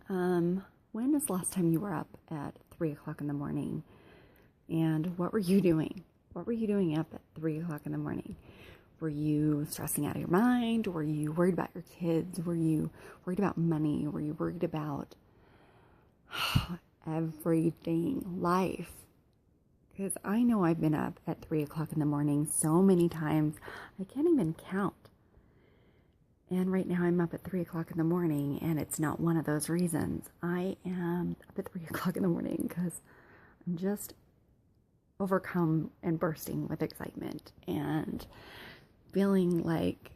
When is the last time you were up at 3 o'clock in the morning? And what were you doing? What were you doing up at 3 o'clock in the morning? Were you stressing out of your mind? Were you worried about your kids? Were you worried about money? Were you worried about everything, life? Because I know I've been up at 3 o'clock in the morning so many times, I can't even count. And right now I'm up at 3 o'clock in the morning, and it's not one of those reasons. I am up at 3 o'clock in the morning because I'm just overcome and bursting with excitement and feeling like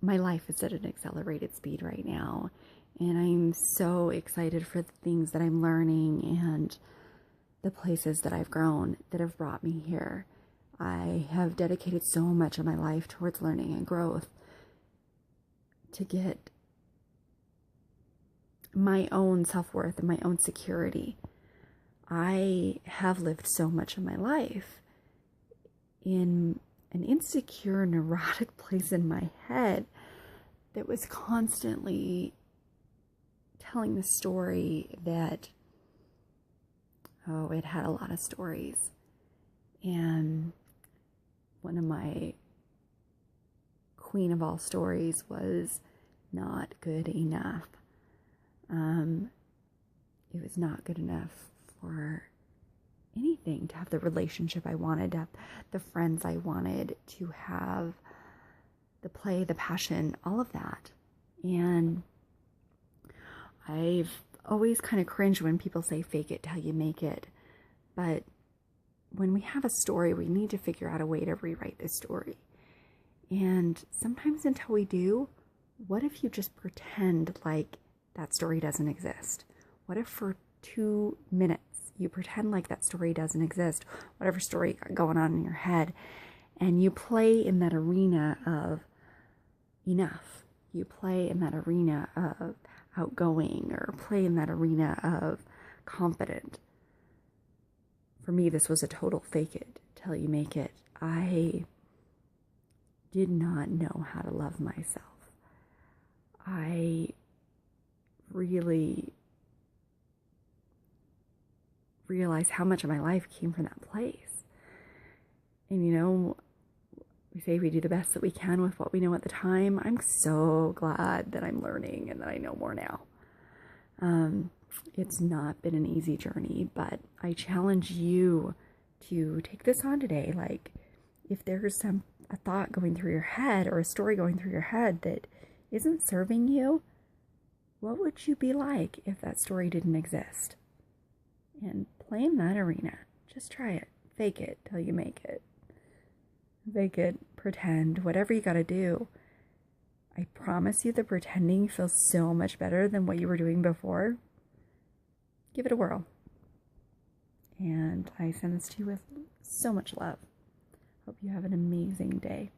my life is at an accelerated speed right now. And I'm so excited for the things that I'm learning and the places that I've grown that have brought me here. I have dedicated so much of my life towards learning and growth to get my own self-worth and my own security. I have lived so much of my life in an insecure, neurotic place in my head that was constantly telling the story that, it had a lot of stories. And one of my queen of all stories was not good enough. It was not good enough for anything, to have the relationship I wanted, to have the friends I wanted, to have the play, the passion, all of that. And I've always kind of cringed when people say fake it till you make it. But when we have a story, we need to figure out a way to rewrite this story. And sometimes until we do, what if you just pretend like that story doesn't exist? What if for 2 minutes you pretend like that story doesn't exist, whatever story you got going on in your head, and you play in that arena of enough. You play in that arena of outgoing, or play in that arena of confident. For me, this was a total fake it till you make it. I did not know how to love myself. I really realized how much of my life came from that place. And we say we do the best that we can with what we know at the time. I'm so glad that I'm learning and that I know more now. It's not been an easy journey, but I challenge you to take this on today. Like, if there's a thought going through your head or a story going through your head that isn't serving you, what would you be like if that story didn't exist? And play in that arena. Just try it. Fake it till you make it. Fake it, pretend, whatever you gotta do. I promise you the pretending feels so much better than what you were doing before. Give it a whirl. And I send this to you with so much love. Hope you have an amazing day.